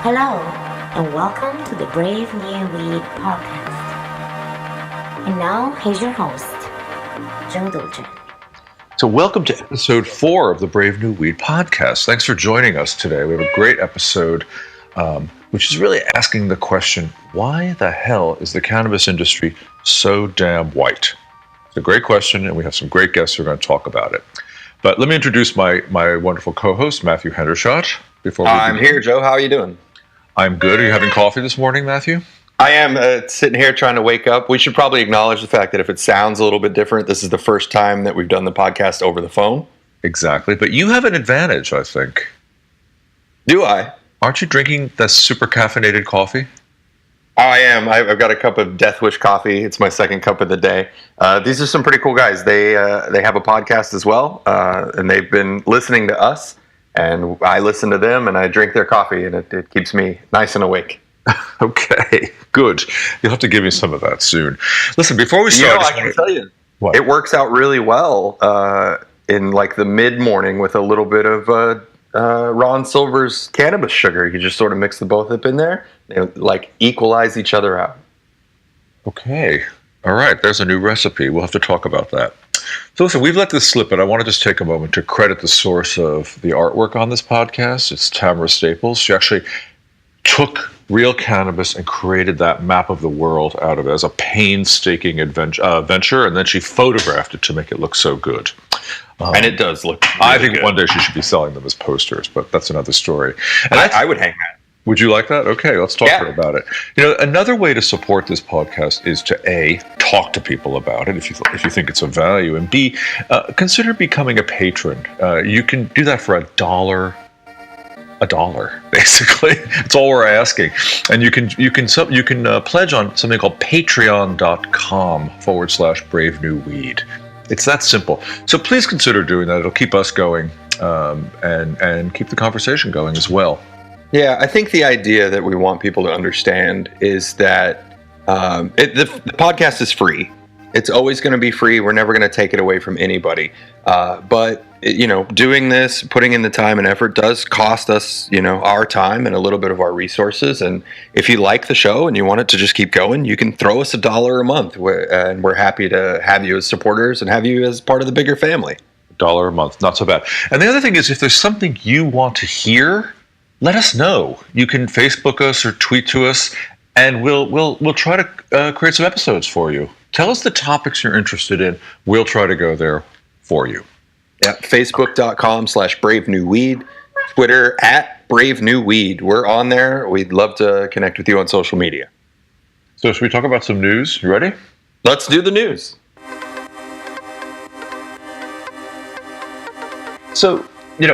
Hello, and welcome to the Brave New Weed podcast. And now, here's your host, Joe Dolce. So welcome to episode 4 of the Brave New Weed podcast. Thanks for joining us today. We have a great episode, which is really asking the question, why the hell is the cannabis industry so damn white? It's a great question, and we have some great guests who are going to talk about it. But let me introduce my wonderful co-host, Matthew Hendershot. I'm here, Joe. How are you doing? I'm good. Are you having coffee this morning, Matthew? I am sitting here trying to wake up. We should probably acknowledge the fact that if it sounds a little bit different, this is the first time that we've done the podcast over the phone. Exactly. But you have an advantage, I think. Do I? Aren't you drinking that super caffeinated coffee? I am. I've got a cup of Death Wish coffee. It's my second cup of the day. These are some pretty cool guys. They have a podcast as well, and they've been listening to us. And I listen to them, and I drink their coffee, and it keeps me nice and awake. Okay, good. You'll have to give me some of that soon. Listen, before we start... I can tell you, what? It works out really well in like the mid-morning with a little bit of Ron Silver's cannabis sugar. You just sort of mix the both up in there. They like equalize each other out. Okay. All right, there's a new recipe. We'll have to talk about that. So listen, we've let this slip, but I want to just take a moment to credit the source of the artwork on this podcast. It's Tamara Staples. She actually took real cannabis and created that map of the world out of it as a painstaking venture, and then she photographed it to make it look so good. And it does look really I think good. One day she should be selling them as posters, but that's another story. And I would hang that. Would you like that? Okay, let's talk to her about it. You know, another way to support this podcast is to A, talk to people about it if you think it's of value, and B, consider becoming a patron. You can do that for $1, basically. That's all we're asking. And you can pledge on something called patreon.com/Brave New Weed. It's that simple. So please consider doing that. It'll keep us going and keep the conversation going as well. Yeah, I think the idea that we want people to understand is that the podcast is free. It's always going to be free. We're never going to take it away from anybody. But doing this, putting in the time and effort does cost us, our time and a little bit of our resources. And if you like the show and you want it to just keep going, you can throw us $1 a month. And we're happy to have you as supporters and have you as part of the bigger family. $1 a month, not so bad. And the other thing is, if there's something you want to hear, let us know. You can Facebook us or tweet to us, and we'll try to create some episodes for you. Tell us the topics you're interested in. We'll try to go there for you. Yeah, Facebook.com/Brave New Weed, Twitter @Brave New Weed. We're on there. We'd love to connect with you on social media. So should we talk about some news? You ready? Let's do the news. So, you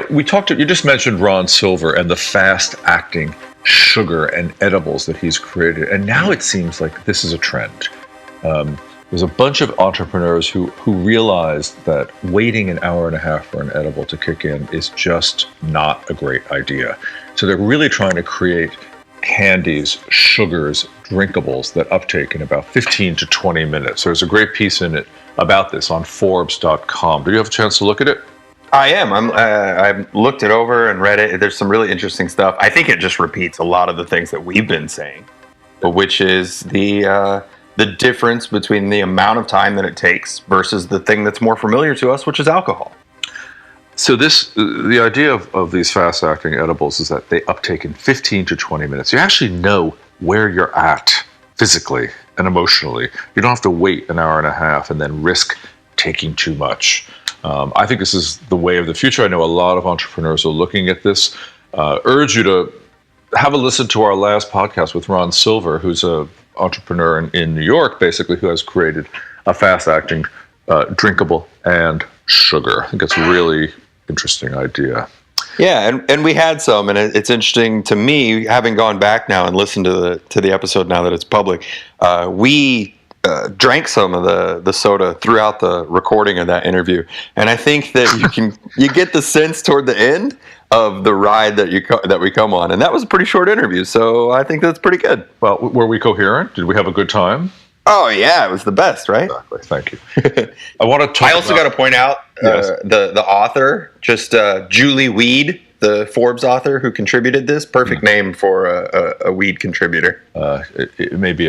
just mentioned Ron Silver and the fast-acting sugar and edibles that he's created. And now it seems like this is a trend. There's a bunch of entrepreneurs who realized that waiting an hour and a half for an edible to kick in is just not a great idea. So they're really trying to create candies, sugars, drinkables that uptake in about 15 to 20 minutes. There's a great piece in it about this on Forbes.com. Did you have a chance to look at it? I am. I've looked it over and read it. There's some really interesting stuff. I think it just repeats a lot of the things that we've been saying, which is the difference between the amount of time that it takes versus the thing that's more familiar to us, which is alcohol. So the idea of these fast-acting edibles is that they uptake in 15 to 20 minutes. You actually know where you're at physically and emotionally. You don't have to wait an hour and a half and then risk taking too much. I think this is the way of the future. I know a lot of entrepreneurs are looking at this. Urge you to have a listen to our last podcast with Ron Silver, who's an entrepreneur in New York, basically, who has created a fast-acting drinkable and sugar. I think it's a really interesting idea. Yeah, and we had some, and it's interesting to me, having gone back now and listened to the episode now that it's public. We drank some of the soda throughout the recording of that interview, and I think that you get the sense toward the end of the ride that we come on, and that was a pretty short interview, so I think that's pretty good. Well, were we coherent? Did we have a good time? Oh yeah, it was the best, right? Exactly. Thank you. I want to talk. I also got to point out the author, just Julie Weed. the Forbes author who contributed this. Perfect name for a weed contributor. It may be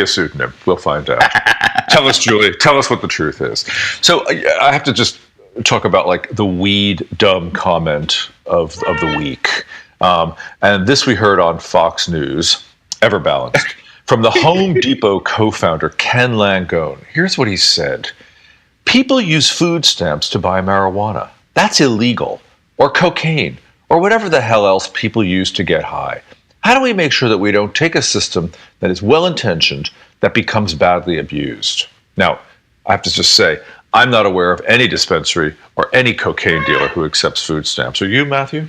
a pseudonym. We'll find out. Tell us, Julie. Tell us what the truth is. So I have to just talk about like the weed dumb comment of the week, and this we heard on Fox News. Ever balanced from the Home Depot co-founder Ken Langone. Here's what he said: people use food stamps to buy marijuana. That's illegal, or cocaine, or whatever the hell else people use to get high. How do we make sure that we don't take a system that is well-intentioned that becomes badly abused? Now, I have to just say, I'm not aware of any dispensary or any cocaine dealer who accepts food stamps. Are you, Matthew?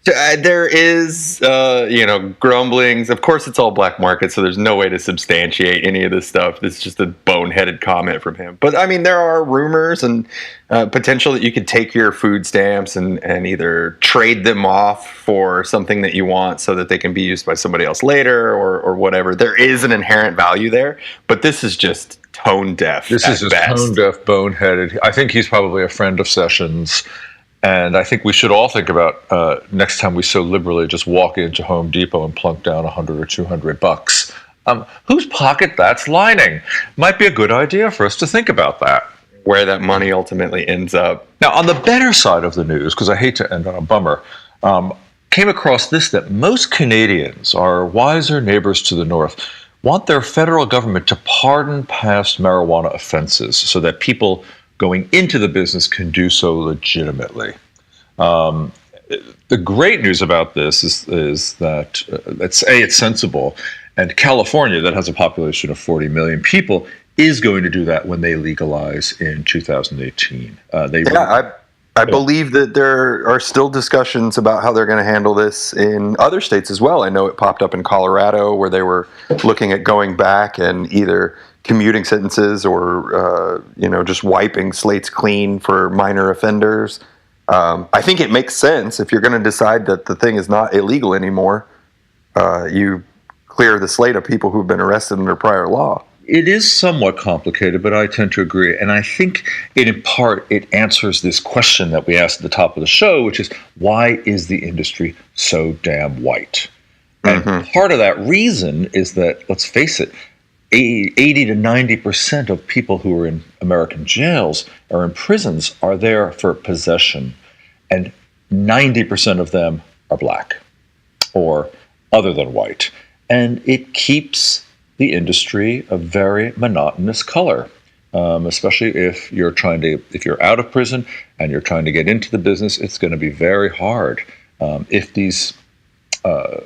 There is, grumblings. Of course, it's all black market, so there's no way to substantiate any of this stuff. This is just a boneheaded comment from him. But, I mean, there are rumors and potential that you could take your food stamps and either trade them off for something that you want so that they can be used by somebody else later or whatever. There is an inherent value there, but this is just tone deaf. This is just tone deaf, boneheaded. I think he's probably a friend of Sessions. And I think we should all think about next time we so liberally just walk into Home Depot and plunk down $100 or $200. Whose pocket that's lining? Might be a good idea for us to think about that. Where that money ultimately ends up. Now, on the better side of the news, because I hate to end on a bummer, came across this, that most Canadians, our wiser neighbors to the north, want their federal government to pardon past marijuana offenses so that people going into the business can do so legitimately. The great news about this is that it's sensible, and California, that has a population of 40 million people, is going to do that when they legalize in 2018. I believe that there are still discussions about how they're going to handle this in other states as well. I know it popped up in Colorado where they were looking at going back and either commuting sentences or just wiping slates clean for minor offenders. I think it makes sense if you're going to decide that the thing is not illegal anymore. You clear the slate of people who've been arrested under prior law. It is somewhat complicated, but I tend to agree. And I think in part it answers this question that we asked at the top of the show, which is, why is the industry so damn white? And part of that reason is that, let's face it, 80 to 90% of people who are in American jails or in prisons are there for possession, and 90% of them are black or other than white. And it keeps the industry a very monotonous color, especially if you're out of prison and you're trying to get into the business. It's going to be very hard if these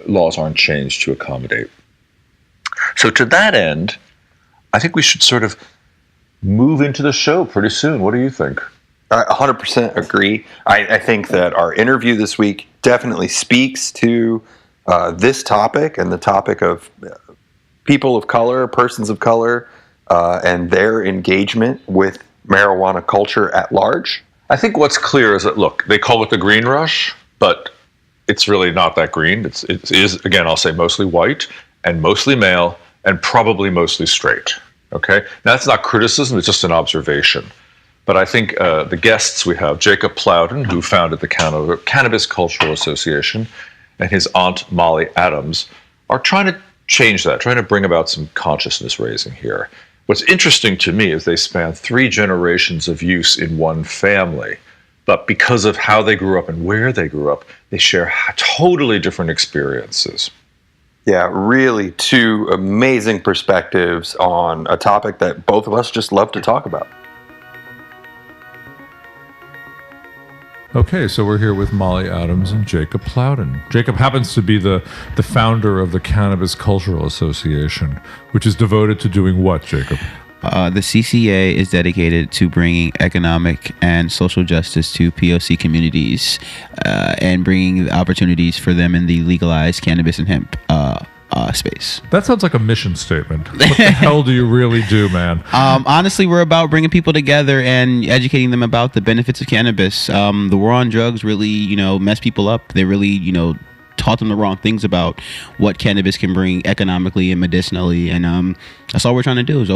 laws aren't changed to accommodate. So to that end, I think we should sort of move into the show pretty soon. What do you think? I 100% agree. I think that our interview this week definitely speaks to this topic and the topic of people of color, persons of color, and their engagement with marijuana culture at large. I think what's clear is that, look, they call it the green rush, but it's really not that green. It is, again, I'll say mostly white and mostly male and probably mostly straight. Okay? Now, that's not criticism, it's just an observation. But I think the guests we have, Jacob Plowden, who founded the Cannabis Cultural Association, and his aunt, Molly Adams, are trying to change that, trying to bring about some consciousness raising here. What's interesting to me is they span 3 generations of use in one family. But because of how they grew up and where they grew up, they share totally different experiences. Yeah, really 2 amazing perspectives on a topic that both of us just love to talk about. Okay, so we're here with Molly Adams and Jacob Plowden. Jacob happens to be the founder of the Cannabis Cultural Association, which is devoted to doing what, Jacob? The CCA is dedicated to bringing economic and social justice to POC communities and bringing opportunities for them in the legalized cannabis and hemp space. That sounds like a mission statement. What the hell do you really do, man? Honestly, we're about bringing people together and educating them about the benefits of cannabis. The war on drugs really, mess people up. They really, taught them the wrong things about what cannabis can bring economically and medicinally, and that's all we're trying to do is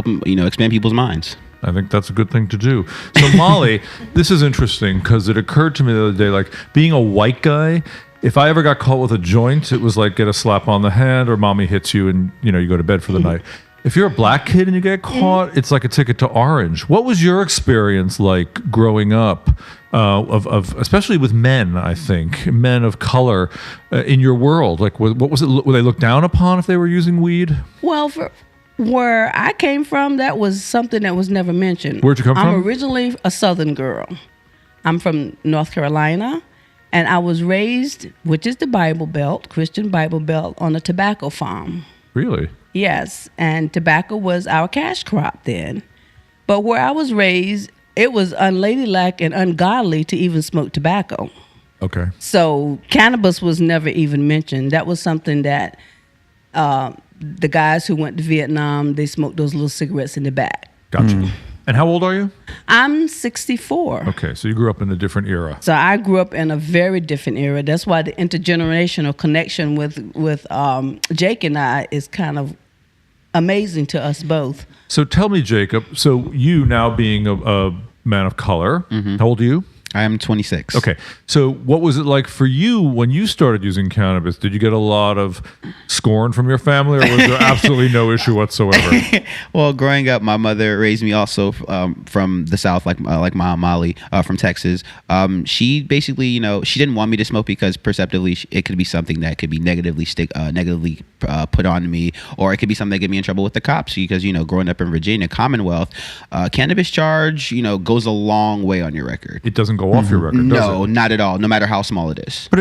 expand people's minds. I think that's a good thing to do. So Molly, this is interesting because it occurred to me the other day, like being a white guy if I ever got caught with a joint, it was like get a slap on the hand or mommy hits you and, you go to bed for the night. If you're a black kid and you get caught, it's like a ticket to Orange. What was your experience like growing up, of especially with men, I think, men of color in your world? Like, what was it? Were they looked down upon if they were using weed? Well, for where I came from, that was something that was never mentioned. Where'd you come from? I'm originally a Southern girl. I'm from North Carolina, and I was raised, which is the Bible Belt, Christian Bible Belt, on a tobacco farm. Really? Yes, and tobacco was our cash crop then. But where I was raised, it was unladylike and ungodly to even smoke tobacco. Okay. So cannabis was never even mentioned. That was something that the guys who went to Vietnam, they smoked those little cigarettes in the back. Gotcha. And how old are you? I'm 64. Okay, so you grew up in a different era. So I grew up in a very different era. That's why the intergenerational connection with Jake and I is kind of amazing to us both. So tell me, Jacob, so you now being a man of color, how old are you? I am 26. Okay. So what was it like for you when you started using cannabis? Did you get a lot of scorn from your family, or was there absolutely no issue whatsoever? Well, growing up, my mother raised me also from the South, like my Aunt Molly from Texas. She basically, she didn't want me to smoke because perceptively it could be something that could be negatively put on me, or it could be something that get me in trouble with the cops. Because growing up in Virginia, Commonwealth, cannabis charge goes a long way on your record. It doesn't go off your record, does No, it? not at all, no matter how small it is. But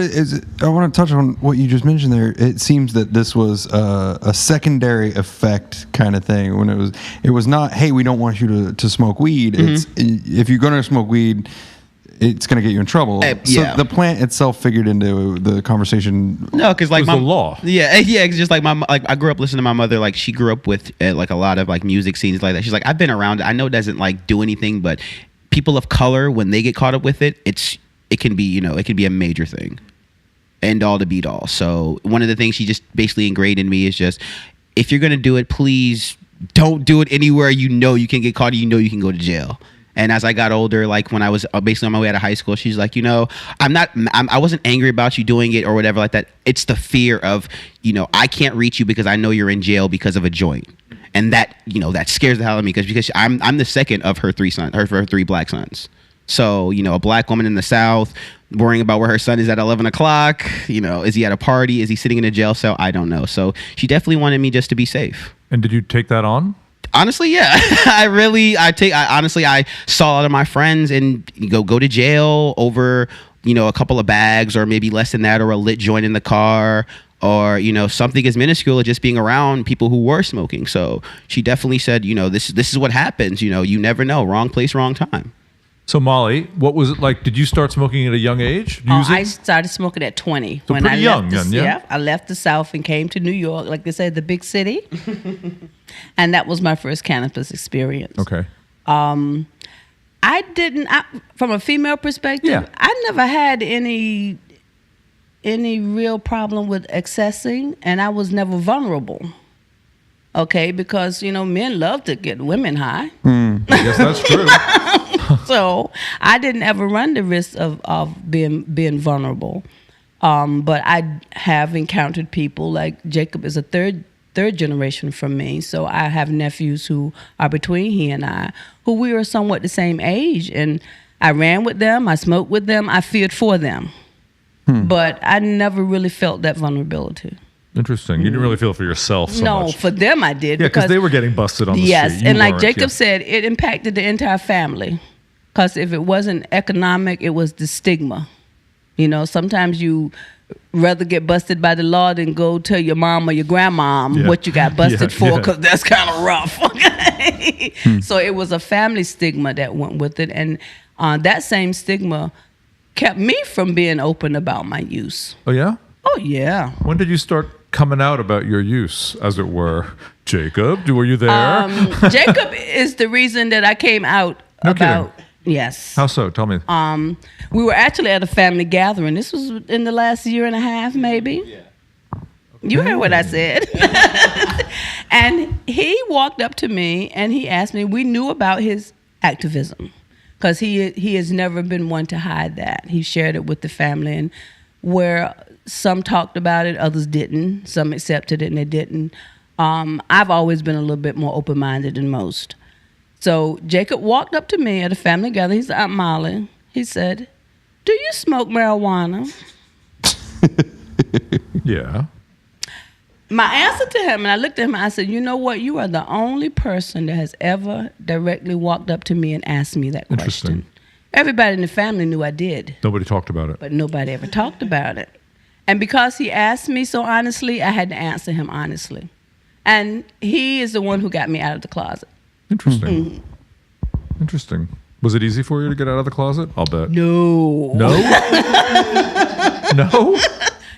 I want to touch on what you just mentioned there. It seems that this was a secondary effect kind of thing. When it was not, hey, we don't want you to smoke weed. It's if you're going to smoke weed, it's going to get you in trouble. So the plant itself figured into the conversation. No, because like the law. Yeah, it's just like I grew up listening to my mother. Like she grew up with like a lot of like music scenes like that. She's like, I've been around it. I know it doesn't like do anything, but people of color, when they get caught up with it, it can be it can be a major thing, end all to beat all. So one of the things she just basically ingrained in me is just, if you're gonna do it, please don't do it anywhere you can get caught. You can go to jail. And as I got older, like when I was basically on my way out of high school, she's like, I wasn't angry about you doing it or whatever like that. It's the fear of, I can't reach you because I know you're in jail because of a joint. And that, that scares the hell out of me because I'm the second of her three black sons. So, a black woman in the South worrying about where her son is at 11 o'clock, is he at a party? Is he sitting in a jail cell? I don't know. So she definitely wanted me just to be safe. And did you take that on? Honestly, yeah. I saw a lot of my friends and go to jail over, a couple of bags or maybe less than that, or a lit joint in the car, or, something as minuscule as just being around people who were smoking. So she definitely said, this is what happens. You never know. Wrong place, wrong time. So Molly, what was it like? Did you start smoking at a young age? I started smoking at 20. So pretty young then, yeah? Yeah, I left the South and came to New York, like they said, the big city. And that was my first cannabis experience. Okay. From a female perspective, I never had any real problem with accessing, and I was never vulnerable. Okay, because, men love to get women high. I guess that's true. So I didn't ever run the risk of being vulnerable. But I have encountered people like Jacob is a third generation from me. So I have nephews who are between he and I, who we were somewhat the same age. And I ran with them, I smoked with them, I feared for them. But I never really felt that vulnerability. Interesting. You didn't really feel for yourself so much. No, for them I did. Yeah, because they were getting busted on the street. Yes, and like Jacob yeah. said, it impacted the entire family. Because if it wasn't economic, it was the stigma. Sometimes you rather get busted by the law than go tell your mom or your grandmom what you got busted for, because that's kind of rough. Okay? So it was a family stigma that went with it. And that same stigma kept me from being open about my use. Oh, yeah? Oh, yeah. When did you start coming out about your use, as it were? Jacob, were you there? Jacob is the reason that I came out about... Kidding. Yes. How so? Tell me. We were actually at a family gathering. This was in the last year and a half, maybe. Yeah. Okay. You heard what I said. And he walked up to me and he asked me, we knew about his activism because he has never been one to hide that. He shared it with the family. And where some talked about it, others didn't. Some accepted it and they didn't. I've always been a little bit more open-minded than most. So Jacob walked up to me at a family gathering. He's Aunt Molly. He said, "Do you smoke marijuana?" Yeah. My answer to him, and I looked at him, I said, "You know what? You are the only person that has ever directly walked up to me and asked me that Interesting. question." Everybody in the family knew I did, Nobody talked about it. but nobody ever talked about it. And because he asked me so honestly, I had to answer him honestly. And he is the one who got me out of the closet. Interesting. Interesting. Was it easy for you to get out of the closet? I'll bet. No. No? No?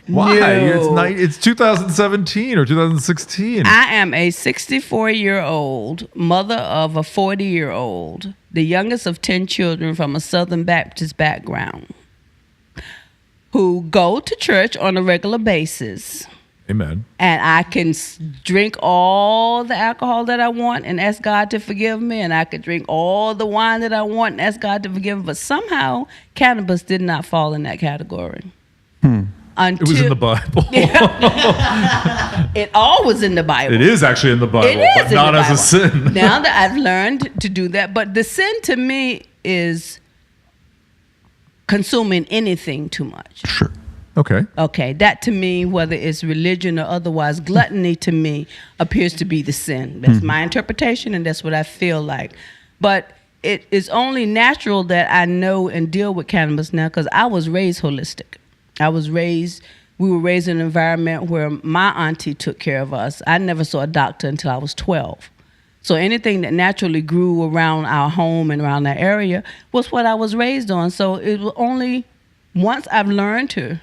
Why? No. It's 2017 or 2016. I am a 64-year-old mother of a 40-year-old, the youngest of 10 children from a Southern Baptist background, who go to church on a regular basis. Amen. And I can drink all the alcohol that I want and ask God to forgive me. And I could drink all the wine that I want and ask God to forgive me. But somehow, cannabis did not fall in that category. It was in the Bible. It all was in the Bible. It is actually in the Bible, It is but in not the as a Bible. sin. Now that I've learned to do that. But the sin to me is consuming anything too much. Sure. Okay. Okay, that to me, whether it's religion or otherwise, gluttony to me appears to be the sin. That's my interpretation, and that's what I feel like. But it is only natural that I know and deal with cannabis now because I was raised holistic. We were raised in an environment where my auntie took care of us. I never saw a doctor until I was 12. So anything that naturally grew around our home and around that area was what I was raised on. So it was only once I've learned to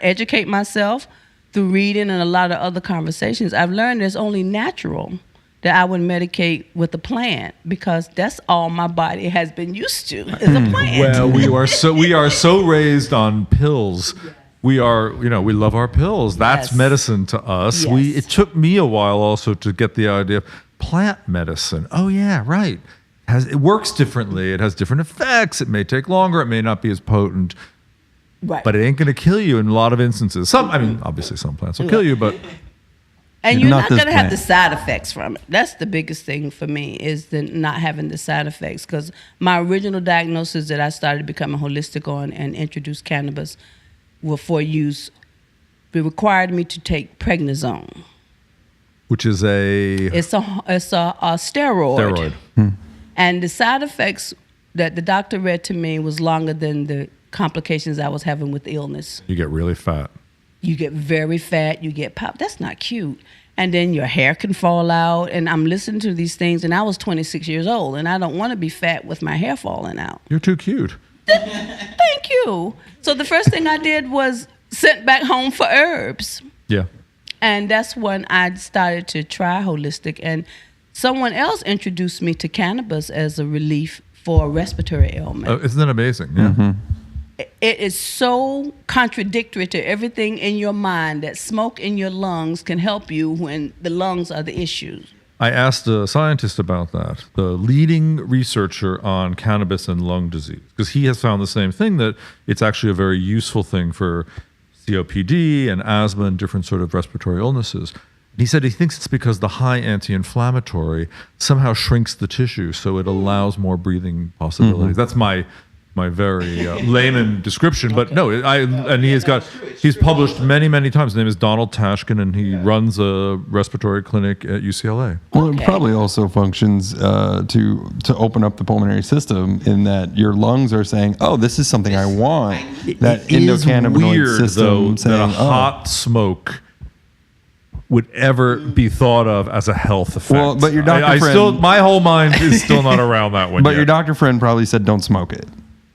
educate myself through reading and a lot of other conversations, I've learned it's only natural that I would medicate with a plant because that's all my body has been used to is a plant. Well, we are so raised on pills. We are, we love our pills. That's Yes. medicine to us. Yes. It took me a while also to get the idea of plant medicine. Oh yeah, right. It works differently. It has different effects. It may take longer. It may not be as potent. Right. But it ain't going to kill you in a lot of instances. Obviously some plants will kill you, but And you're Not not this going to have the plant. side effects from it. That's the biggest thing for me is the not having the side effects. Because my original diagnosis that I started becoming holistic on and introduced cannabis were for use. It required me to take prednisone. which is It's a steroid. steroid. And the side effects that the doctor read to me was longer than the complications I was having with illness. You get really fat. You get very fat, you get pop. That's not cute. And then your hair can fall out. And I'm listening to these things, and I was 26 years old, and I don't want to be fat with my hair falling out. You're too cute. Thank you. So the first thing I did was sent back home for herbs. Yeah. And that's when I started to try holistic. And someone else introduced me to cannabis as a relief for a respiratory ailment. Oh, isn't that amazing? Yeah. It is so contradictory to everything in your mind that smoke in your lungs can help you when the lungs are the issue. I asked a scientist about that, the leading researcher on cannabis and lung disease, because he has found the same thing, that it's actually a very useful thing for COPD and asthma and different sort of respiratory illnesses. He said he thinks it's because the high anti-inflammatory somehow shrinks the tissue, so it allows more breathing possibilities. That's my very layman description, but no, he's published many times. His name is Donald Tashkin, and he runs a respiratory clinic at UCLA. Well, it probably also functions to open up the pulmonary system in that your lungs are saying, "Oh, this is something I want." That It is endocannabinoid weird, system though, saying, that a hot smoke would ever be thought of as a health effect. Well, but your doctor I friend- still, my whole mind is still not around that one But yet. your doctor friend probably said, "Don't smoke it."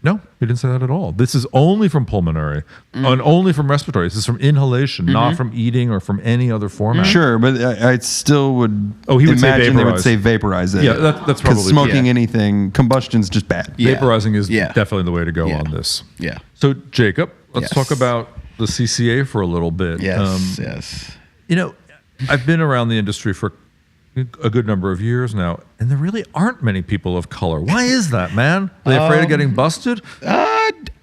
No, he didn't say that at all. This is only from pulmonary and only from respiratory. This is from inhalation, not from eating or from any other format. Sure, but I still would. Oh, he would say imagine they would vaporize. say vaporize it. Yeah, that's probably- because smoking yeah. anything, combustion's just bad. Yeah. Vaporizing is Yeah. definitely the way to go Yeah. on this. Yeah. So, Jacob, let's Yes. talk about the CCA for a little bit. Yes. I've been around the industry for a good number of years now, and there really aren't many people of color. Why is that, man? Are they afraid of getting busted?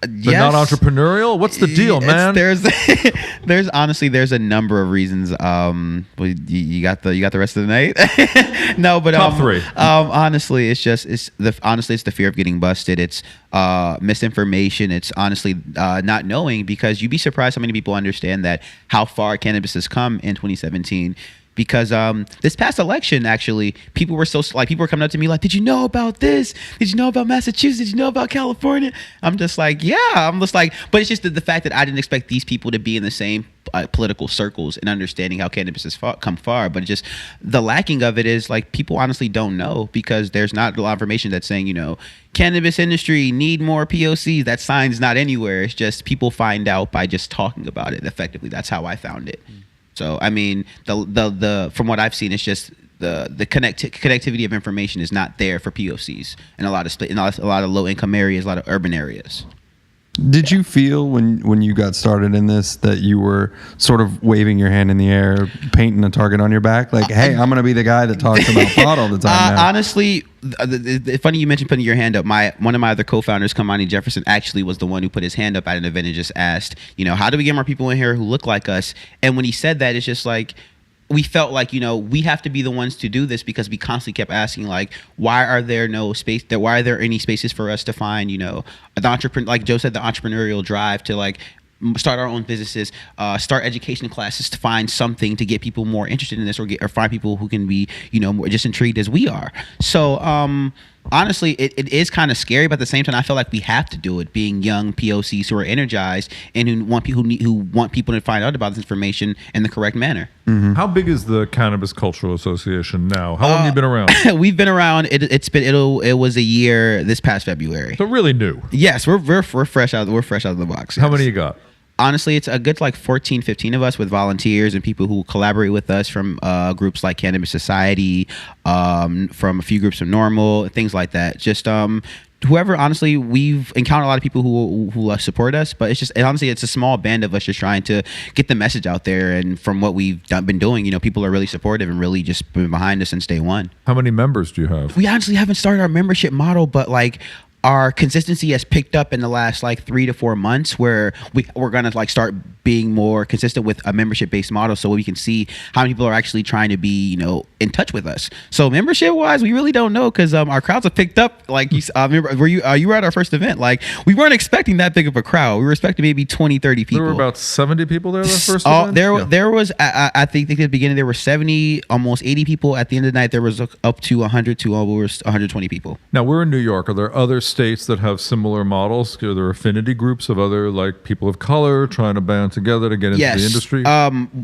They're not entrepreneurial. What's the deal, man? There's honestly there's a number of reasons. You got the rest of the night. No, but Top three. Honestly, it's the fear of getting busted. It's misinformation. It's honestly not knowing, because you'd be surprised how many people understand that how far cannabis has come in 2017. Because this past election, actually, people were coming up to me like, "Did you know about this? Did you know about Massachusetts? Did you know about California?" I'm just like, "Yeah." But it's just the fact that I didn't expect these people to be in the same political circles and understanding how cannabis has come far. But just the lacking of it is like people honestly don't know, because there's not a lot of information that's saying, cannabis industry need more POCs. That sign's not anywhere. It's just people find out by just talking about it. Effectively, that's how I found it. So I mean, the from what I've seen, it's just the connectivity of information is not there for POCs in a lot of low income areas, a lot of urban areas. Did you feel when you got started in this that you were sort of waving your hand in the air, painting a target on your back, like, "Hey, I'm going to be the guy that talks about pot all the time"? Honestly, funny you mentioned putting your hand up. One of my other co-founders, Kamani Jefferson, actually was the one who put his hand up at an event and just asked, how do we get more people in here who look like us? And when he said that, it's just like, we felt like, we have to be the ones to do this, because we constantly kept asking, like, why are there any spaces for us to find, like Joe said, the entrepreneurial drive to like start our own businesses, start education classes to find something to get people more interested in this, or find people who can be, more just intrigued as we are. So, honestly, it is kind of scary, but at the same time, I feel like we have to do it, being young POCs who are energized and who want people to find out about this information in the correct manner. Mm-hmm. How big is the Cannabis Cultural Association now? How long have you been around? We've been around. It was a year this past February. So really new. Yes, we're fresh out of the box. Yes. How many you got? Honestly, it's a good like 14, 15 of us, with volunteers and people who collaborate with us from groups like Cannabis Society, from a few groups from Normal, things like that. Just whoever. Honestly, we've encountered a lot of people who support us, but it's a small band of us just trying to get the message out there. And from what we've been doing, people are really supportive and really just been behind us since day one. How many members do you have? We honestly haven't started our membership model, but like, our consistency has picked up in the last like 3 to 4 months, where we're gonna like start being more consistent with a membership based model, so we can see how many people are actually trying to be in touch with us. So membership wise, we really don't know, because our crowds have picked up. Like you remember, you were at our first event, like we weren't expecting that big of a crowd. We were expecting maybe 20-30 people. There were about 70 people there the first event? There was I think at the beginning there were 70, almost 80 people. At the end of the night there was up to 100 to almost 120 people. Now we're in New York. Are there other states that have similar models? Are there affinity groups of other like people of color trying to band together to get into the industry?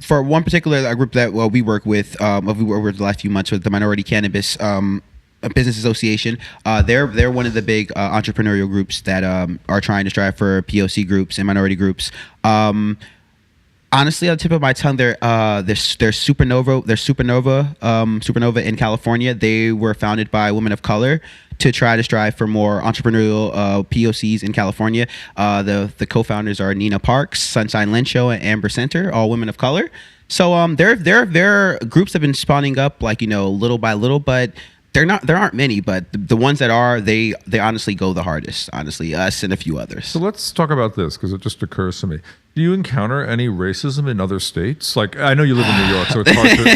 For one particular group that we work with, the last few months, with the Minority Cannabis Business Association. They're one of the big entrepreneurial groups that are trying to strive for POC groups and minority groups. Honestly, on the tip of my tongue, there's Supernova. There's Supernova in California. They were founded by women of color to try to strive for more entrepreneurial POCs in California. The co-founders are Nina Parks, Sunshine Lenshow, and Amber Center, all women of color. So their groups have been spawning up like little by little, but there aren't many. But the ones that are, they honestly go the hardest. Honestly, us and a few others. So let's talk about this, because it just occurs to me. Do you encounter any racism in other states? Like, I know you live in New York, so it's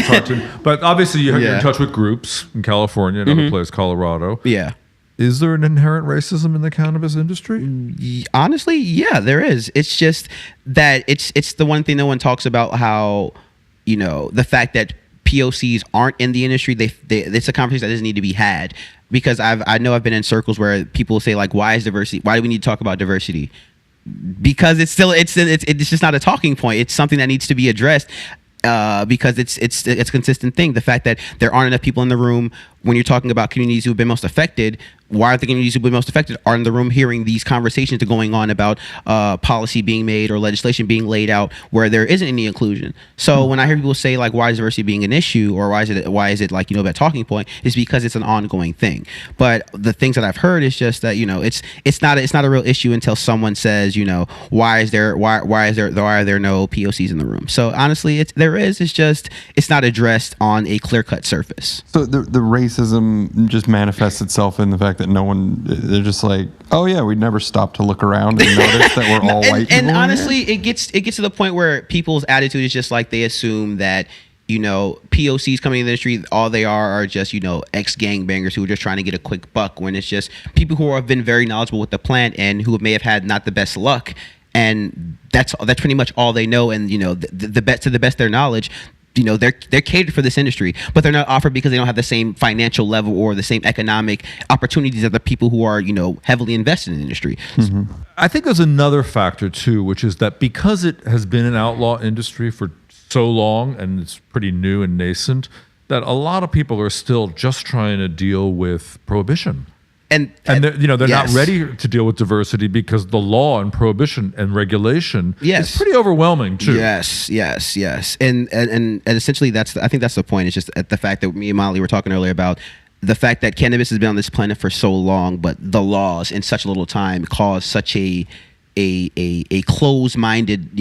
hard to but obviously you're in touch with groups in California and other places, Colorado. Yeah. Is there an inherent racism in the cannabis industry? Honestly, yeah, there is. It's just that it's the one thing no one talks about, how, the fact that POCs aren't in the industry. It's a conversation that doesn't need to be had, because I know I've been in circles where people say like, why is diversity? Why do we need to talk about diversity? Because it's just not a talking point. It's something that needs to be addressed. Because it's a consistent thing. The fact that there aren't enough people in the room when you're talking about communities who've been most affected. Why aren't the communities who've been most affected are in the room hearing these conversations that are going on about policy being made or legislation being laid out where there isn't any inclusion? So when I hear people say like, why is diversity being an issue, or why is it like that talking point, is because it's an ongoing thing. But the things that I've heard is just that it's not a real issue until someone says why are there no POCs in the room? So honestly, it's not addressed on a clear cut surface. So the racism just manifests itself in the fact that they're just like, oh yeah, we'd never stop to look around and notice that we're all white people. And honestly, it gets to the point where people's attitude is just like they assume that, POCs coming in the industry, all they are just, ex-gangbangers who are just trying to get a quick buck, when it's just people who have been very knowledgeable with the plant and who may have had not the best luck. And that's pretty much all they know. And, the best, to the best of their knowledge, they're catered for this industry, but they're not offered because they don't have the same financial level or the same economic opportunities as the people who are, heavily invested in the industry. Mm-hmm. I think there's another factor too, which is that because it has been an outlaw industry for so long and it's pretty new and nascent, that a lot of people are still just trying to deal with prohibition. And they're yes. not ready to deal with diversity because the law and prohibition and regulation yes. is pretty overwhelming too. Yes. And essentially I think that's the point. It's just the fact that me and Molly were talking earlier about the fact that cannabis has been on this planet for so long, but the laws in such a little time cause such a closed-minded,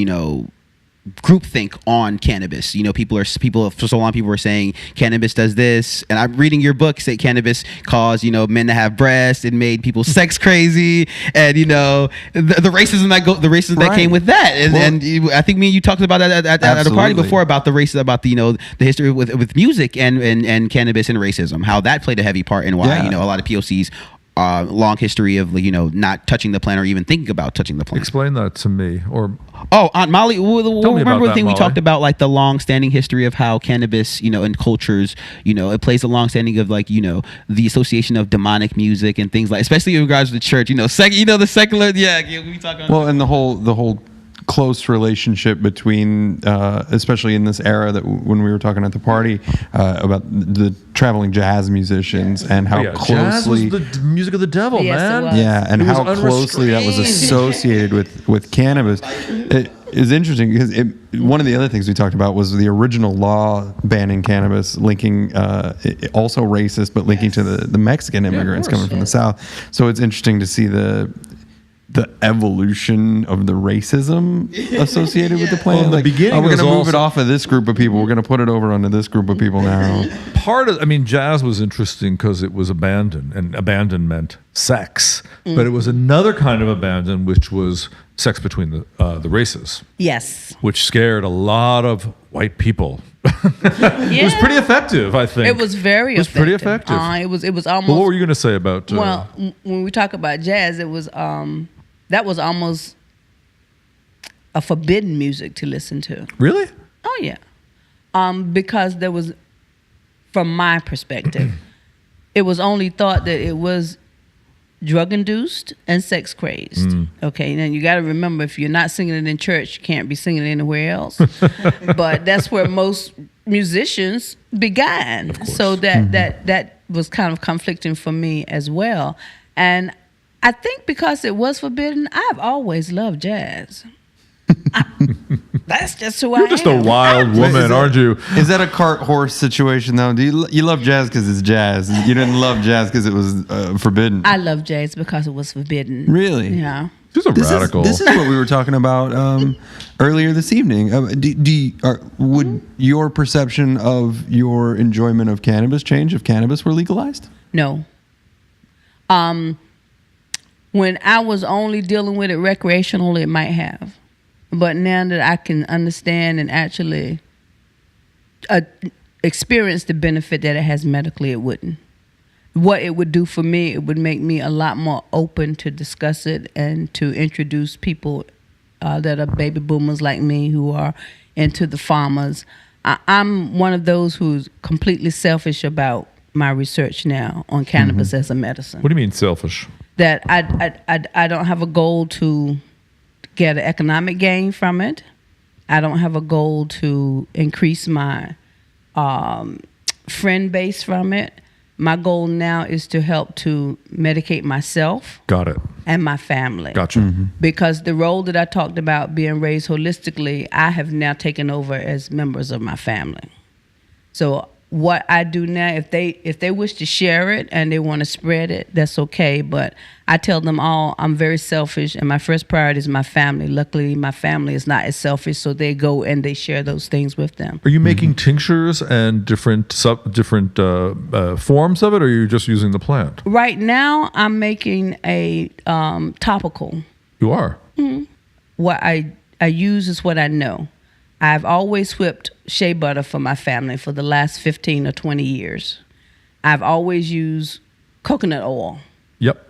groupthink on cannabis. People for so long people were saying cannabis does this, and I'm reading your book, say cannabis caused men to have breasts, it made people sex crazy, and the racism that came with that, and I think me and you talked about that at a party before about the racism, about the history with music and cannabis and racism, how that played a heavy part in why a lot of POCs long history of not touching the plant or even thinking about touching the plant. Explain that to me. Or Aunt Molly, remember the thing we Molly. talked about, like the long-standing history of how cannabis, in cultures, it plays a long-standing of the association of demonic music and things like, especially in regards to the church, the secular, we talk about. Well, and the whole close relationship between, especially in this era that when we were talking at the party about the traveling jazz musicians and how closely jazz was the music of the devil, Yes, man. it was. Yeah, and It was how closely that was unrestrained. associated with cannabis. It is interesting because one of the other things we talked about was the original law banning cannabis, linking also racist, but linking to the Mexican immigrants coming from the South. So it's interesting to see the evolution of the racism associated with the plant. Well, in the beginning, we're it was going to move also- it off of this group of people. We're going to put it over onto this group of people now. Jazz was interesting because it was abandoned, and abandon meant sex, but it was another kind of abandon, which was sex between the races, Yes. which scared a lot of white people. It was pretty effective, I think. It was very It was pretty effective. It was almost. But what were you going to say about? Well, when we talk about jazz, it was that was almost a forbidden music to listen to. Really? Oh yeah, because there was, from my perspective, it was only thought that it was drug induced and sex crazed. Okay, now you got to remember, if you're not singing it in church, you can't be singing it anywhere else. But that's where most musicians began. So that was kind of conflicting for me as well. And I think because it was forbidden, I've always loved jazz. That's just who I am. You're just a wild woman, aren't you? Is that a cart horse situation though? Do you love jazz because it's jazz? You didn't love jazz because it was forbidden. I love jazz because it was forbidden. Really? Yeah. She's a radical. This is what we were talking about earlier this evening. Would your perception of your enjoyment of cannabis change if cannabis were legalized? No. When I was only dealing with it recreationally, it might have. But now that I can understand and actually experience the benefit that it has medically, it wouldn't. What it would do for me, it would make me a lot more open to discuss it and to introduce people that are baby boomers like me who are into the farmers. I'm one of those who's completely selfish about my research now on cannabis as a medicine. What do you mean selfish? That I don't have a goal to get an economic gain from it. I don't have a goal to increase my friend base from it. My goal now is to help to medicate myself. Got it. And my family. Gotcha. Because the role that I talked about, being raised holistically, I have now taken over as members of my family. So what I do now, if they wish to share it and they want to spread it, that's okay. But I tell them all I'm very selfish, and my first priority is my family. Luckily, my family is not as selfish, so they go and they share those things with them. Are you making tinctures and different forms of it, or are you just using the plant? Right now, I'm making a topical. You are. What I use is what I know. I've always whipped shea butter for my family for the last 15 or 20 years. I've always used coconut oil. Yep.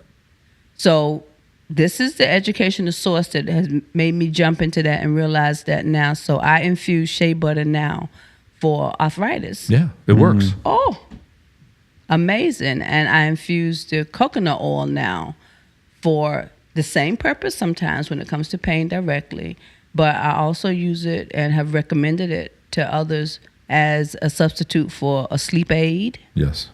So this is the educational source that has made me jump into that and realize that now. So I infuse shea butter now for arthritis. Yeah, it works. Oh, amazing. And I infuse the coconut oil now for the same purpose sometimes when it comes to pain directly. But I also use it and have recommended it to others as a substitute for a sleep aid. Yes.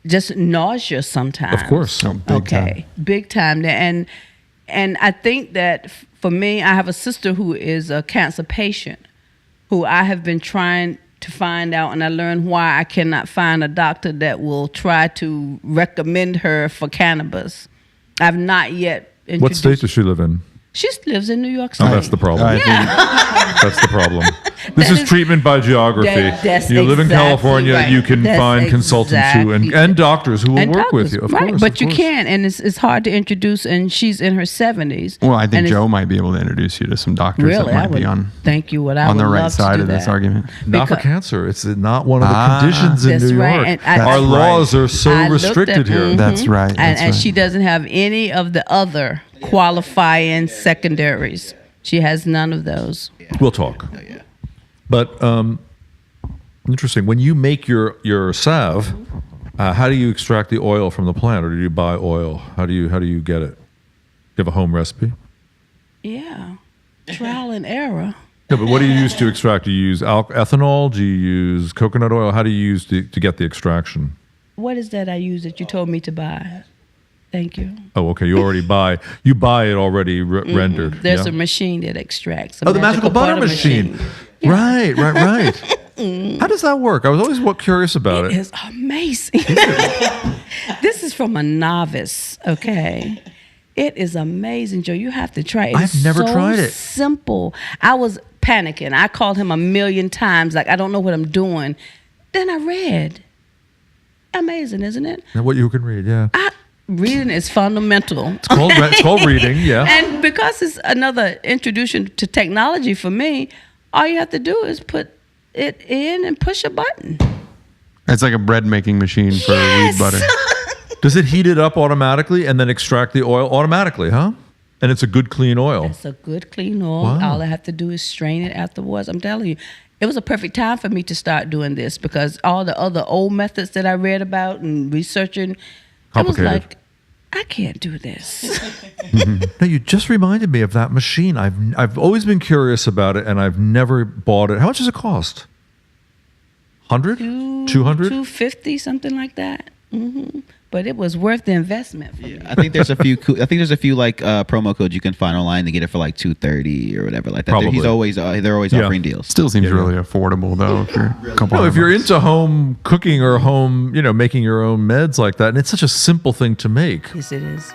Just nausea sometimes. Of course. Oh, big time. Big time. And I think that for me, I have a sister who is a cancer patient who I have been trying to find out, and I learned why I cannot find a doctor that will try to recommend her for cannabis. I've not yet introduced. What state does she live in? She lives in New York Oh, State. that's the problem. I think- That's the problem. This is treatment by geography. That's You live in exactly California, right. you can That's find consultants who exactly and doctors who will And work with doctors, you. Of right? course, But of you course. can, and it's hard to introduce. And she's in her 70s. Well, I think And it's- Joe might be able to introduce you to some doctors Really, that I might would be on thank you. What I on the would right love to side do of this that. argument. Not for Because- cancer. It's not one of the Ah, conditions in That's New right. York. And I- Our That's laws are so I looked restricted at- here. mhm. That's right. And, That's and right. she doesn't have any of the other qualifying secondaries. She has none of those. We'll talk. But interesting. When you make your salve, how do you extract the oil from the plant, or do you buy oil? How do you get it? You have a home recipe? Yeah, trial and error. No, but what do you use to extract? Do you use ethanol? Do you use coconut oil? How do you use to get the extraction? What is that I use that you told me to buy? Thank you. Oh, okay. You already buy it already rendered. There's yeah? a machine that extracts. Oh, the magical butter machine. Right. Mm. How does that work? I was always curious about It it. is amazing. This is from a novice, okay? It is amazing, Joe. You have to try it. I've It's never so tried it. Simple. I was panicking. I called him a million times, like I don't know what I'm doing. Then I read. Amazing, isn't it? Now, what you can read, yeah. Reading is fundamental. It's called reading, yeah. And because it's another introduction to technology for me, all you have to do is put it in and push a button. It's like a bread making machine for Yes! weed butter. Does it heat it up automatically and then extract the oil automatically, huh? And it's a good clean oil. It's a good clean oil. Wow. All I have to do is strain it afterwards. I'm telling you, it was a perfect time for me to start doing this because all the other old methods that I read about and researching, I was Complicated. like, I can't do this. No, you just reminded me of that machine. I've always been curious about it, and I've never bought it. How much does it cost? 100? 200? 250, something like that. But it was worth the investment for me. I think there's a few. Like promo codes you can find online to get it for like $230 or whatever like that. Probably. He's always they're always Yeah. offering deals. Still seems Yeah. really affordable though. For a couple. No, if $100 you're bucks. into home cooking or home, making your own meds like that, and it's such a simple thing to make. Yes, it is.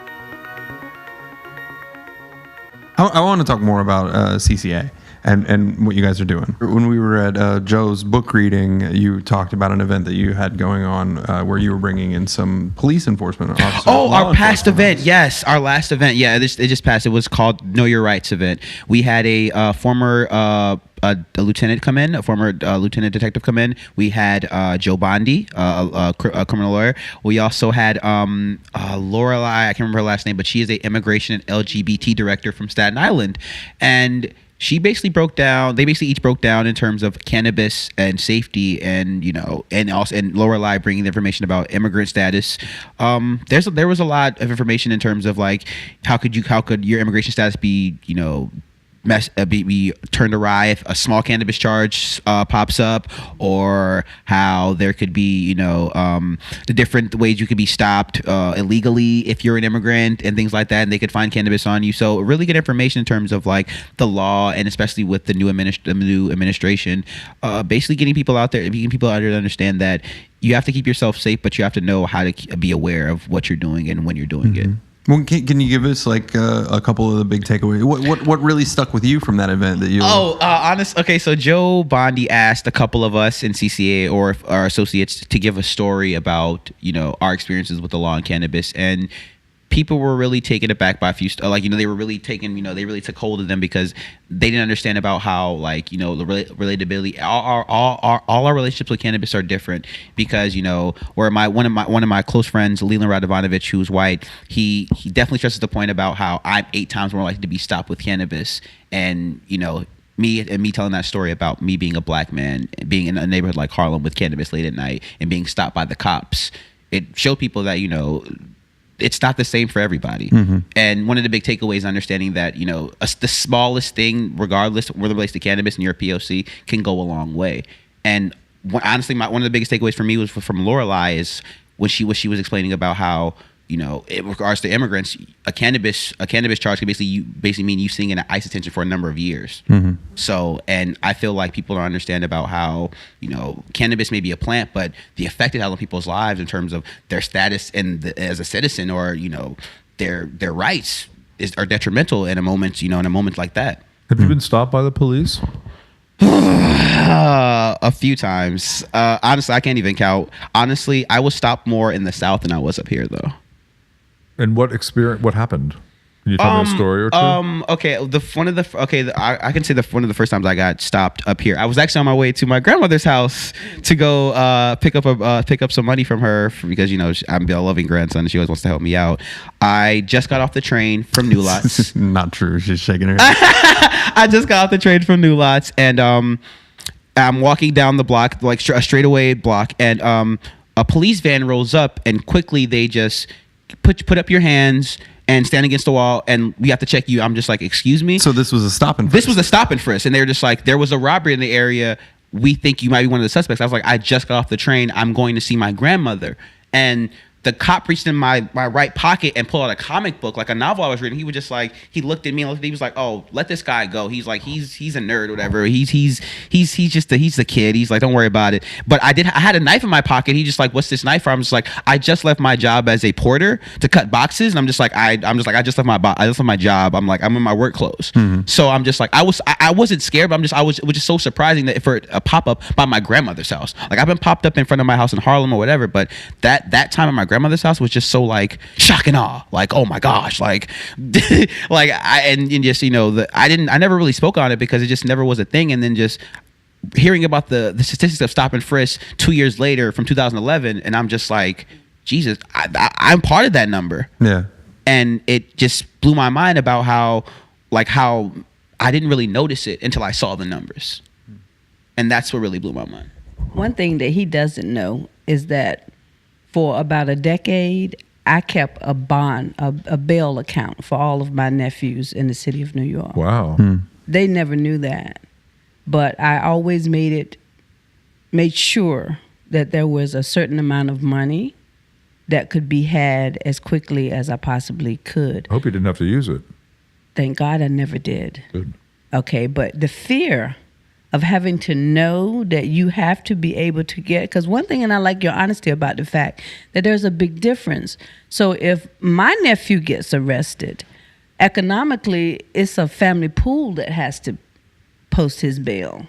I want to talk more about CCA and what you guys are doing. When we were at Joe's book reading, you talked about an event that you had going on where you were bringing in some police enforcement officers. Oh, law our past enforcement event. officers. Yes, our last event. Yeah, it just passed. It was called Know Your Rights event. We had a former a lieutenant come in, a former lieutenant detective come in. We had Joe Bondi, a criminal lawyer. We also had Lorelei, I can't remember her last name, but she is a immigration and LGBT director from Staten Island. And she basically they basically each broke down in terms of cannabis and safety and, and Lorelei bringing the information about immigrant status. There was a lot of information in terms of like, how could your immigration status be, be turned awry if a small cannabis charge pops up, or how there could be the different ways you could be stopped illegally if you're an immigrant and things like that, and they could find cannabis on you. So really good information in terms of like the law, and especially with the new administration, basically getting people out there to understand that you have to keep yourself safe, but you have to know how to be aware of what you're doing and when you're doing it. Well, can you give us like a couple of the big takeaways? What really stuck with you from that event that you? Okay, so Joe Bondi asked a couple of us in CCA or our associates to give a story about our experiences with the law on cannabis, and people were really taken aback by a few, they were really taken, they really took hold of them because they didn't understand about how the relatability, all our relationships with cannabis are different because, where one of my close friends, Leland Radovanovich, who's white, he definitely stresses the point about how I'm 8 times more likely to be stopped with cannabis. And, me telling that story about me being a black man, being in a neighborhood like Harlem with cannabis late at night and being stopped by the cops, it showed people that, it's not the same for everybody. And one of the big takeaways is understanding that, the smallest thing, regardless whether it relates to cannabis and your POC, can go a long way. And honestly, one of the biggest takeaways for me was from Lorelei is when she was explaining about how, in regards to immigrants, a cannabis charge can basically mean you sitting in an ICE detention for a number of years. So, and I feel like people don't understand about how, cannabis may be a plant, but the effect it has on people's lives in terms of their status as a citizen, or, their rights are detrimental in a moment, like that. Have you been stopped by the police? A few times. Honestly, I can't even count. Honestly, I was stopped more in the South than I was up here, though. And what happened? Can you tell me a story or two? I can say one of the first times I got stopped up here. I was actually on my way to my grandmother's house to go pick up some money from her because I'm a loving grandson and she always wants to help me out. I just got off the train from New Lots. Not true. She's shaking her head. I just got off the train from New Lots, and I'm walking down the block, like a straightaway block, and a police van rolls up, and quickly they just put up your hands and stand against the wall, and we have to check you. I'm just like, excuse me? So this was a stop and frisk? This was a stop and frisk, and they were just like, there was a robbery in the area. We think you might be one of the suspects. I was like, I just got off the train. I'm going to see my grandmother. And the cop reached in my right pocket and pulled out a comic book, like a novel I was reading. He was just like, he looked at me and he was like, "Oh, let this guy go. He's like, he's a nerd, or whatever. He's the kid. He's like, don't worry about it." But I had a knife in my pocket. He just like, "What's this knife for?" I'm just like, I just left my job as a porter to cut boxes, and I just left my job. I'm like, I'm in my work clothes. So I'm just like, I wasn't scared, but it was just so surprising that for a pop up by my grandmother's house. Like, I've been popped up in front of my house in Harlem or whatever, but that time at my grandmother's house was just so like shock and awe, like, oh my gosh, like like I never really spoke on it because it just never was a thing. And then just hearing about the statistics of stop and frisk 2 years later from 2011, and I'm just like, Jesus, I'm part of that number. Yeah. And it just blew my mind about how I didn't really notice it until I saw the numbers. And that's what really blew my mind. One thing that he doesn't know is that for about a decade, I kept a bail account for all of my nephews in the city of New York. Wow. They never knew that. But I always made sure that there was a certain amount of money that could be had as quickly as I possibly could. I hope you didn't have to use it. Thank God I never did. Good. Okay, but the fear of having to know that you have to be able to get, because one thing, and I like your honesty about the fact that there's a big difference. So if my nephew gets arrested, economically, it's a family pool that has to post his bail.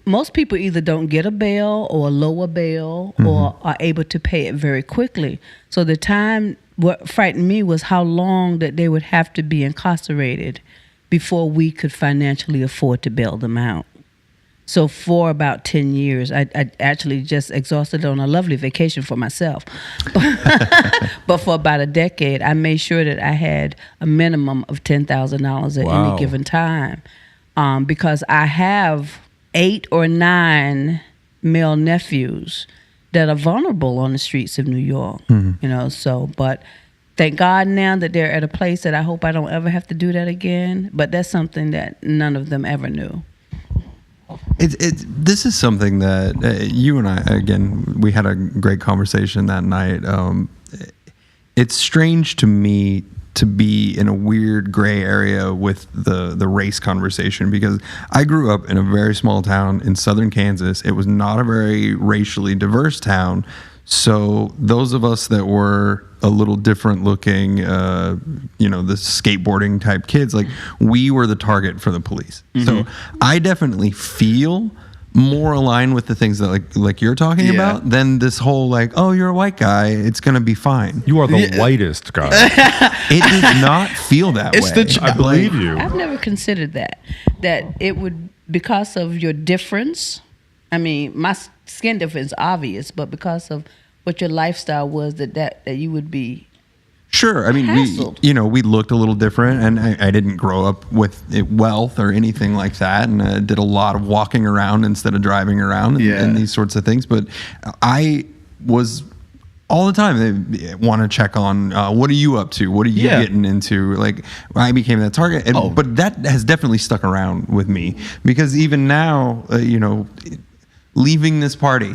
Most people either don't get a bail or a lower bail or are able to pay it very quickly. So the time, what frightened me was how long that they would have to be incarcerated before we could financially afford to bail them out. So for about 10 years, I actually just exhausted on a lovely vacation for myself. But for about a decade, I made sure that I had a minimum of $10,000 at any given time. Because I have 8 or 9 male nephews that are vulnerable on the streets of New York. But thank God now that they're at a place that I hope I don't ever have to do that again. But that's something that none of them ever knew. This is something that you and I, again, we had a great conversation that night. It's strange to me to be in a weird gray area with the race conversation, because I grew up in a very small town in southern Kansas. It was not a very racially diverse town. So those of us that were a little different looking, the skateboarding type kids, like, we were the target for the police. So I definitely feel more aligned with the things that like you're talking about than this whole like, oh, you're a white guy, it's gonna be fine. You are the whitest guy. It does not feel that way. I believe you. I've never considered that it would, because of your difference. I mean, my skin difference is obvious, but because of what your lifestyle was, that you would be. Sure. I mean, we looked a little different, and I didn't grow up with wealth or anything like that, and I did a lot of walking around instead of driving around and these sorts of things. But I was all the time, they want to check on what are you up to? What are you getting into? Like, I became that target. But that has definitely stuck around with me, because even now, leaving this party,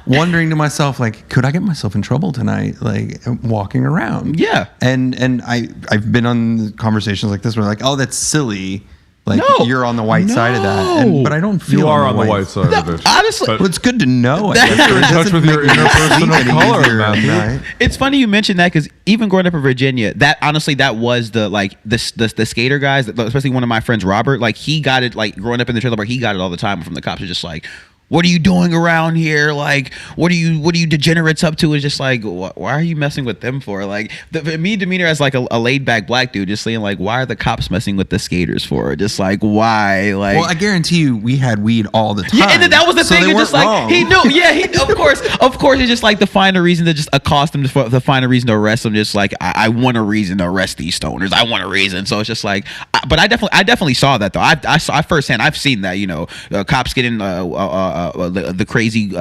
wondering to myself, like, could I get myself in trouble tonight, like, walking around? Yeah. And I've been on conversations like this where, like, oh, that's silly. Like, you're on the white side of that. But I don't feel you are on the white side of it. Honestly, well, it's good to know. You're in touch with your interpersonal color, Matthew. It's funny you mentioned that, because even growing up in Virginia, that was the skater guys, especially one of my friends, Robert, like, he got it, like, growing up in the trailer park, he got it all the time from the cops. Are just like, what are you doing around here? Like, what are you degenerates up to? Is just like, why are you messing with them for? Like, me demeanor as like a laid back black dude, just saying like, why are the cops messing with the skaters for? Just like, why? Like, well, I guarantee you, we had weed all the time. Yeah, and then that was the thing. It's just like wrong. he knew. Yeah, of course, it's just like to find a reason to just accost them, to find a reason to arrest them. Just like, I want a reason to arrest these stoners. I want a reason. So it's just like, but I definitely saw that though. I saw firsthand. I've seen that. Cops getting the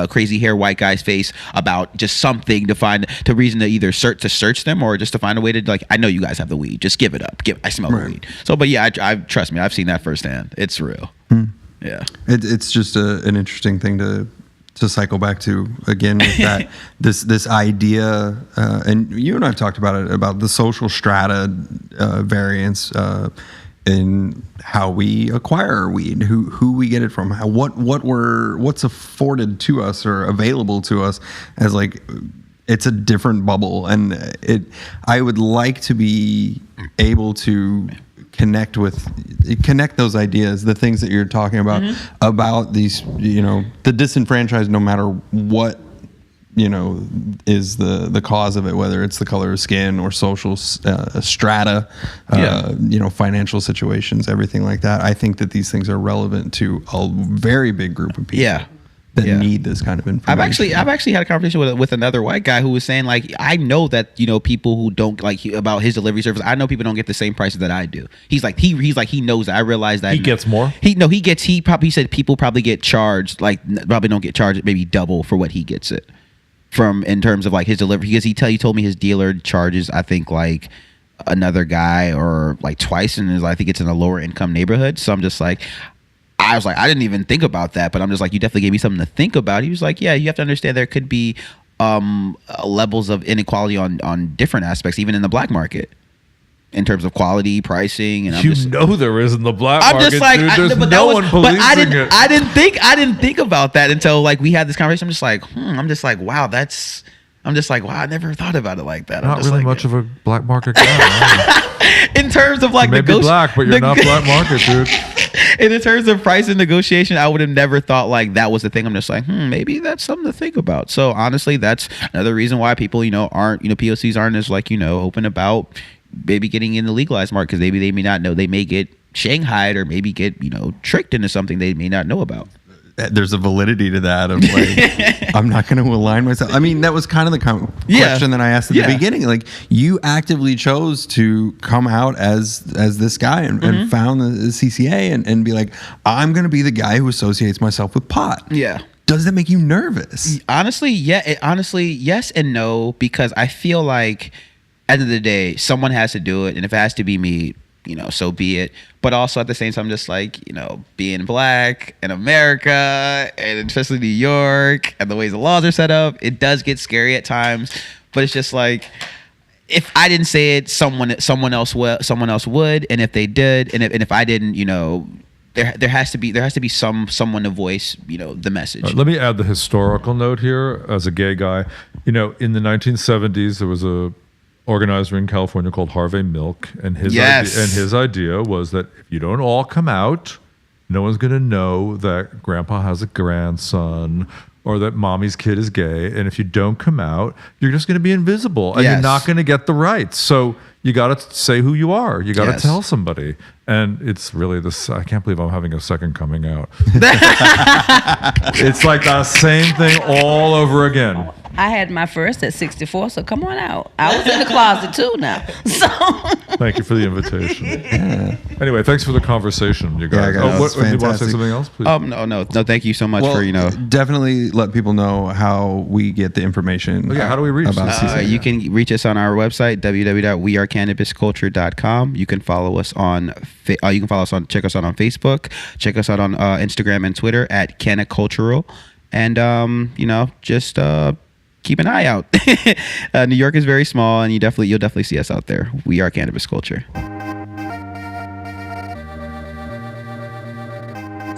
crazy hair white guy's face about just something to find to reason to either search them, or just to find a way to, like, I know you guys have the weed, just give it up. I smell the weed. So, but yeah, I trust me, I've seen that firsthand. It's real. Yeah, it's just an interesting thing to cycle back to again with that this idea, and you and I've talked about it, about the social strata variance in how we acquire our weed, who we get it from, what's afforded to us or available to us, as like, it's a different bubble. And I would like to be able to connect those ideas, the things that you're talking about, about these, the disenfranchised, no matter what is the cause of it, whether it's the color of skin or social strata, financial situations, everything like that. I think that these things are relevant to a very big group of people that need this kind of information. I've actually had a conversation with another white guy who was saying, like, I know that people who don't like about his delivery service, I know people don't get the same prices that I do. He's like he knows that. I realize that he gets more. He said people probably get charged, like, probably don't get charged maybe double for what he gets it from, in terms of like his delivery, because he told me his dealer charges, I think, like another guy or like twice, and I think it's in a lower income neighborhood. So I'm just like, I was like, I didn't even think about that, but I'm just like, you definitely gave me something to think about. He was like, yeah, you have to understand there could be levels of inequality on different aspects, even in the black market, in terms of quality, pricing, and there is in the black market. I'm just like, dude. There's no one policing it. I didn't think about that until like we had this conversation. I'm just like, wow, I never thought about it like that. Not I'm just really like, much of a black market guy. In terms of like maybe black, but you're not black market, dude. And in terms of price and negotiation, I would have never thought like that was the thing. I'm just like, maybe that's something to think about. So honestly, that's another reason why people, aren't, POCs aren't as like, open about maybe getting in the legalized market, because maybe they may not know, they may get shanghaied or maybe get, tricked into something they may not know about. There's a validity to that of like, I'm not going to align myself. I mean, that was kind of the question that I asked at the beginning. Like, you actively chose to come out as this guy and found the CCA and be like, I'm going to be the guy who associates myself with pot. Yeah. Does that make you nervous? Honestly, yeah. Honestly, yes and no, because I feel like end of the day, someone has to do it, and if it has to be me, you know, so be it. But also at the same time, just like, you know, being black in America, and especially New York, and the ways the laws are set up, it does get scary at times. But it's just like, if I didn't say it, someone else would, and if they did, and if I didn't, you know, there has to be someone to voice, you know, the message. Let me add the historical note here as a gay guy. You know, in the 1970s, there was a organizer in California called Harvey Milk, and his idea was that if you don't all come out, no one's going to know that grandpa has a grandson or that mommy's kid is gay. And if you don't come out, you're just going to be invisible and you're not going to get the rights. So you got to say who you are. You got to tell somebody. And it's really this, I can't believe I'm having a second coming out. It's like the same thing all over again. I had my first at 64, so come on out. I was in the closet too now. So thank you for the invitation. Anyway, thanks for the conversation, you guys. Yeah, you want to say something else, please? No. Thank you so much for, you know. Definitely let people know how we get the information. How do we reach about you can reach us on our website, www.wearecannabisculture.com. You can follow us on check us out on Facebook, check us out on Instagram and Twitter at Cannacultural, and you know, just keep an eye out. New York is very small, and you'll definitely see us out there. We are Cannabis Culture.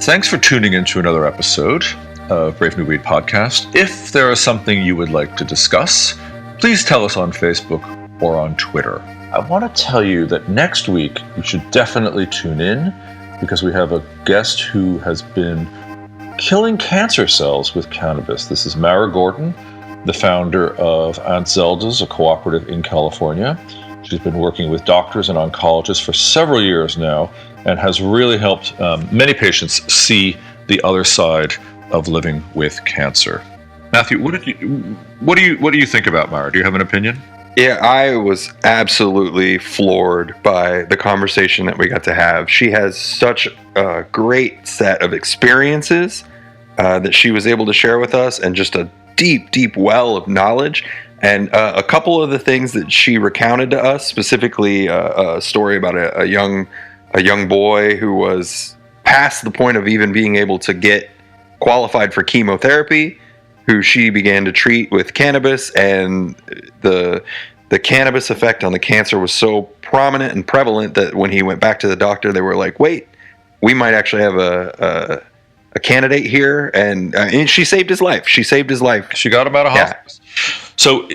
Thanks for tuning in to another episode of Brave New Weed Podcast. If there is something you would like to discuss, please tell us on Facebook or on Twitter. I want to tell you that next week you should definitely tune in, because we have a guest who has been killing cancer cells with cannabis. This is Mara Gordon, the founder of Aunt Zelda's, a cooperative in California. She's been working with doctors and oncologists for several years now, and has really helped many patients see the other side of living with cancer. Matthew, what do you think about Mara? Do you have an opinion? Yeah, I was absolutely floored by the conversation that we got to have. She has such a great set of experiences that she was able to share with us, and just a deep, deep well of knowledge. And a couple of the things that she recounted to us, specifically a story about a young boy who was past the point of even being able to get qualified for chemotherapy, who she began to treat with cannabis, and the cannabis effect on the cancer was so prominent and prevalent that when he went back to the doctor, they were like, wait, we might actually have a candidate here. And she saved his life. She got him out of hospice. So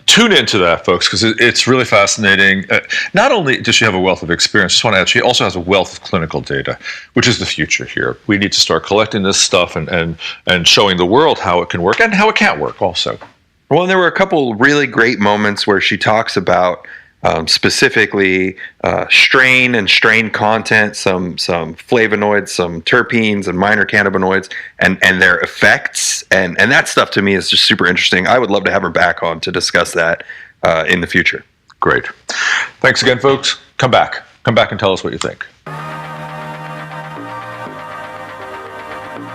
tune into that, folks, because it's really fascinating. Not only does she have a wealth of experience, I just want to add, she also has a wealth of clinical data, which is the future here. We need to start collecting this stuff and showing the world how it can work and how it can't work also. Well, there were a couple really great moments where she talks about specifically strain and strain content, some flavonoids, some terpenes and minor cannabinoids, and their effects. And that stuff to me is just super interesting. I would love to have her back on to discuss that in the future. Great. Thanks again, folks. Come back and tell us what you think.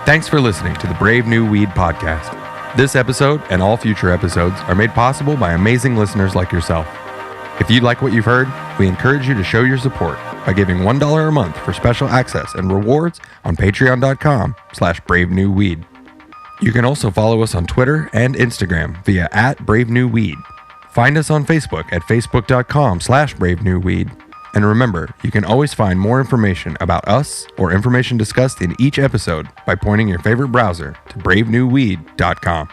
Thanks for listening to the Brave New Weed Podcast. This episode and all future episodes are made possible by amazing listeners like yourself. If you like what you've heard, we encourage you to show your support by giving $1 a month for special access and rewards on patreon.com/bravenewweed. You can also follow us on Twitter and Instagram via @bravenewweed. Find us on Facebook at facebook.com/bravenewweed. And remember, you can always find more information about us or information discussed in each episode by pointing your favorite browser to bravenewweed.com.